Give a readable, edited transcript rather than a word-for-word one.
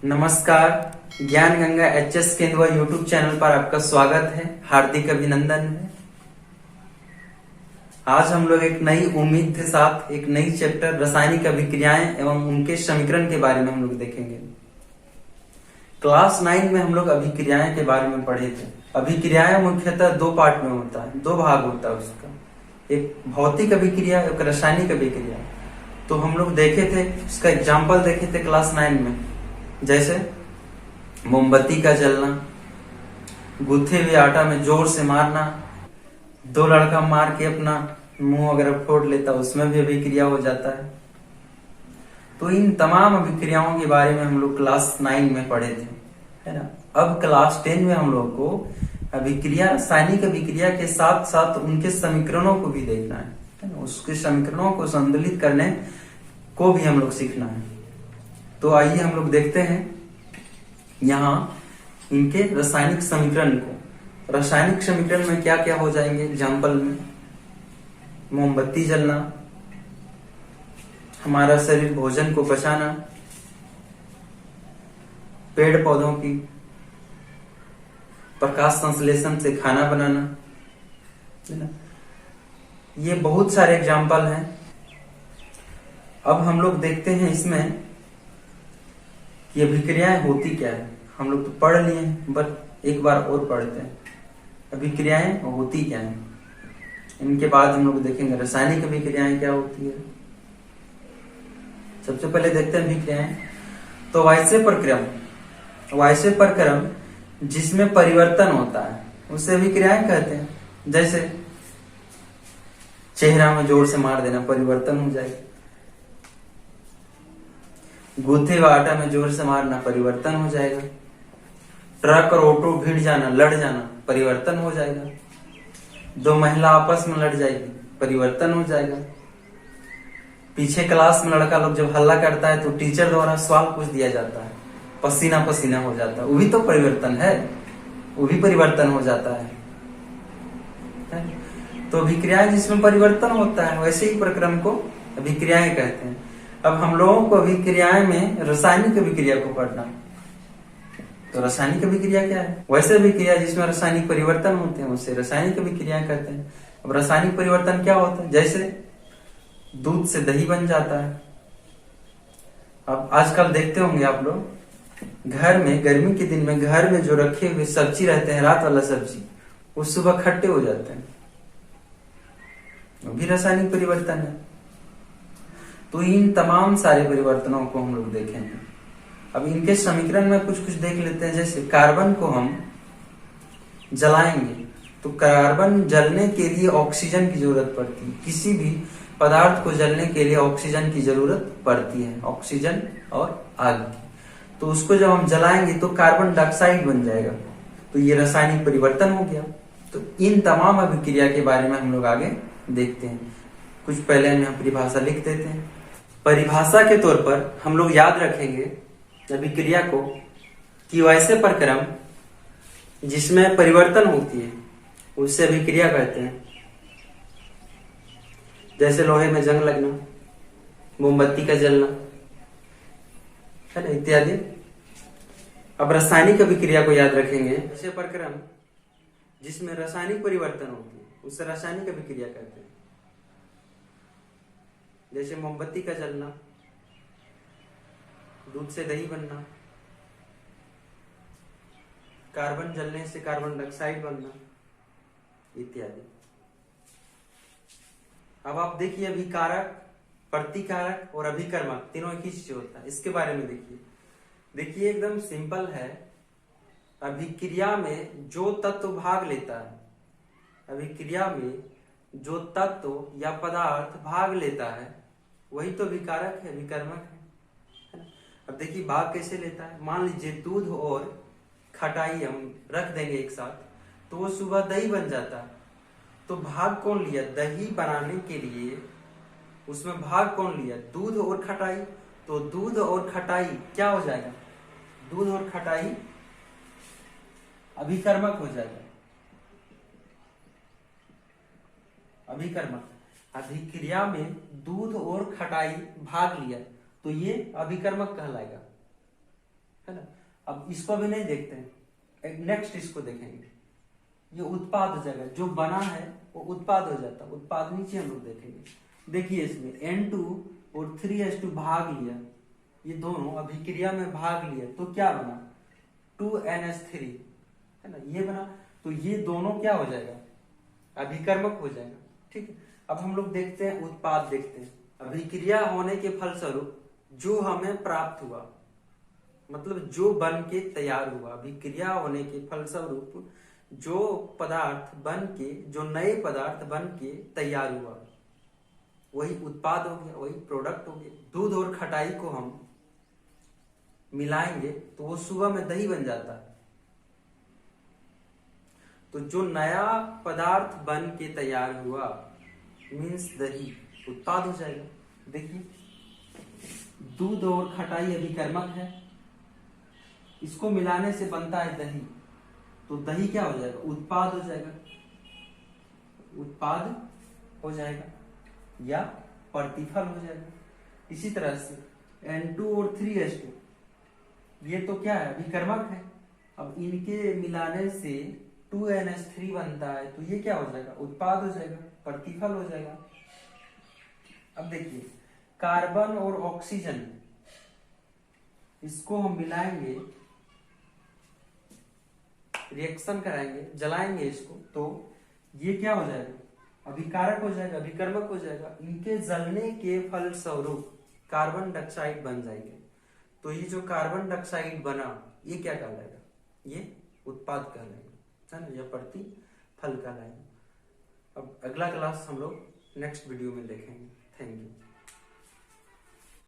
नमस्कार। ज्ञान गंगा एचएस केंद्र यूट्यूब चैनल पर आपका स्वागत है, हार्दिक अभिनंदन है। आज हम लोग एक नई उम्मीद के साथ एक नई चैप्टर रासायनिक अभिक्रियाएं एवं उनके समीकरण के बारे में हम लोग देखेंगे। क्लास 9 में हम लोग अभिक्रियाएं के बारे में पढ़े थे। अभिक्रियाएं मुख्यतः दो पार्ट में होता है, दो भाग होता है उसका, एक भौतिक अभिक्रिया, एक रासायनिक अभिक्रिया। तो हम लोग देखे थे, उसका एग्जाम्पल देखे थे क्लास 9 में, जैसे मोमबत्ती का जलना, गूथे हुए आटा में जोर से मारना, दो लड़का मार के अपना मुंह वगैरह फोड़ लेता, उसमें भी अभिक्रिया हो जाता है। तो इन तमाम अभिक्रियाओं के बारे में हम लोग क्लास 9 में पढ़े थे, है ना। अब क्लास 10 में हम लोग को अभिक्रिया, रासायनिक अभिक्रिया के साथ साथ उनके समीकरणों को भी देखना है ना। उसके समीकरणों को संतुलित करने को भी हम लोग सीखना है। तो आइए हम लोग देखते हैं यहाँ इनके रासायनिक समीकरण को। रासायनिक समीकरण में क्या क्या हो जाएंगे एग्जाम्पल में, मोमबत्ती जलना, हमारा शरीर भोजन को पचाना, पेड़ पौधों की प्रकाश संश्लेषण से खाना बनाना, है ना। ये बहुत सारे एग्जाम्पल हैं। अब हम लोग देखते हैं इसमें कि अभिक्रियाएं होती क्या है। हम लोग तो पढ़ लिए हैं, बट एक बार और पढ़ते हैं अभिक्रियाएं होती क्या है। इनके बाद हम लोग देखेंगे रासायनिक अभिक्रियाएं क्या होती है। सबसे पहले देखते हैं अभिक्रियाएं। तो वैसे प्रक्रम जिसमें परिवर्तन होता है उसे अभिक्रियाएं कहते हैं। जैसे चेहरा में जोर से मार देना, परिवर्तन हो जाएगा। गूथे हुए आटा में जोर से मारना, परिवर्तन हो जाएगा। ट्रक और ऑटो भिड़ जाना, लड़ जाना, परिवर्तन हो जाएगा। दो महिला आपस में लड़ जाएगी, परिवर्तन हो जाएगा। पीछे क्लास में लड़का लोग जब हल्ला करता है तो टीचर द्वारा सवाल पूछ दिया जाता है, पसीना पसीना हो जाता है, वो भी तो परिवर्तन है, वो भी परिवर्तन हो जाता है। तो अभिक्रियाएं जिसमें परिवर्तन होता है वैसे ही प्रक्रम को अभिक्रियाएं कहते हैं। अब हम लोगों को अभिक्रियाएं में रासायनिक अभिक्रिया को पढ़ना। तो रासायनिक अभिक्रिया क्या है? वैसे अभिक्रिया जिसमें रासायनिक परिवर्तन होते हैं उसे रासायनिक अभिक्रिया कहते हैं। अब रासायनिक परिवर्तन क्या होता है? जैसे दूध से दही बन जाता है। अब आजकल देखते होंगे आप लोग, घर में गर्मी के दिन में घर में जो रखे हुए सब्जी रहते हैं, रात वाला सब्जी, वो सुबह खट्टे हो जाते हैं, वो भी रासायनिक परिवर्तन है। तो इन तमाम सारे परिवर्तनों को हम लोग देखेंगे। अब इनके समीकरण में कुछ कुछ देख लेते हैं। जैसे कार्बन को हम जलाएंगे तो कार्बन जलने के लिए ऑक्सीजन की जरूरत पड़ती है। किसी भी पदार्थ को जलने के लिए ऑक्सीजन की जरूरत पड़ती है, ऑक्सीजन और आग की। तो उसको जब हम जलाएंगे तो कार्बन डाइऑक्साइड बन जाएगा। तो ये रासायनिक परिवर्तन हो गया। तो इन तमाम अभिक्रिया के बारे में हम लोग आगे देखते हैं। कुछ पहले हम यहाँ परिभाषा लिख देते हैं। परिभाषा के तौर पर हम लोग याद रखेंगे अभिक्रिया को कि वैसे प्रक्रम जिसमें परिवर्तन होती है उससे अभिक्रिया कहते हैं। जैसे लोहे में जंग लगना, मोमबत्ती का जलना, है ना, इत्यादि। अब रासायनिक अभिक्रिया को याद रखेंगे। ऐसे प्रक्रम जिसमें रासायनिक परिवर्तन होती है उससे रासायनिक अभिक्रिया कहते हैं। जैसे मोमबत्ती का जलना, दूध से दही बनना, कार्बन जलने से कार्बन डाइऑक्साइड बनना, इत्यादि। अब आप देखिए अभिकारक, प्रतिकारक और अभिकर्मक तीनों एक ही चीज होता है। इसके बारे में देखिए एकदम सिंपल है। अभिक्रिया में जो तत्व भाग लेता है, अभिक्रिया में जो तत्व या पदार्थ भाग लेता है वही तो अभिकारक है, अभिकर्मक है ना। अब देखिए भाग कैसे लेता है। मान लीजिए दूध और खटाई हम रख देंगे एक साथ तो वो सुबह दही बन जाता है। तो भाग कौन लिया? दही बनाने के लिए उसमें भाग कौन लिया? दूध और खटाई। तो दूध और खटाई क्या हो जाएगा? दूध और खटाई अभिकर्मक हो जाएगा, अभिकर्मक। अभिक्रिया में दूध और खटाई भाग लिया तो ये अभिकर्मक कहलाएगा, है ना। अब इसको भी नहीं देखते हैं, नेक्स्ट इसको देखेंगे। ये उत्पाद हो जाएगा, जो बना है वो उत्पाद हो जाता है। उत्पाद नीचे हम लोग देखेंगे। देखिए इसमें N2 और 3H2 भाग लिया, ये दोनों अभिक्रिया में भाग लिया तो क्या बना, 2NH3, है ना, ये बना। तो ये दोनों क्या हो जाएगा, अभिकर्मक हो जाएगा। ठीक है, अब हम लोग देखते हैं उत्पाद, देखते हैं अभिक्रिया होने के फलस्वरूप जो हमें प्राप्त हुआ, मतलब जो बन के तैयार हुआ। अभिक्रिया होने के फलस्वरूप जो पदार्थ बन के, जो नए पदार्थ बन के तैयार हुआ, वही उत्पाद हो गया, वही प्रोडक्ट हो गया। दूध और खटाई को हम मिलाएंगे तो वो सुबह में दही बन जाता है। तो जो नया पदार्थ बन के तैयार हुआ मीन्स दही, उत्पाद हो जाएगा। देखिए दूध और खटाई अभिकर्मक है, इसको मिलाने से बनता है दही, तो दही क्या हो जाएगा, उत्पाद हो जाएगा, उत्पाद हो जाएगा या प्रतिफल हो जाएगा। इसी तरह से N2 और 3H2 ये तो क्या है, अभिकर्मक है। अब इनके मिलाने से 2NH3 बनता है, तो ये क्या हो जाएगा, उत्पाद हो जाएगा, प्रतिफल हो जाएगा। अब देखिए कार्बन और ऑक्सीजन, इसको हम मिलाएंगे, रिएक्शन कराएंगे, जलाएंगे इसको, तो ये क्या हो जाएगा, अभिकारक हो जाएगा, अभिकर्मक हो जाएगा। इनके जलने के फलस्वरूप कार्बन डाइऑक्साइड बन जाएंगे। तो ये जो कार्बन डाइऑक्साइड बना, ये क्या कहलाएगा, ये उत्पाद कहलाएगा, है ना, या प्रतिफल कहलाएगा। अब अगला क्लास हम लोग नेक्स्ट वीडियो में देखेंगे। Thank you.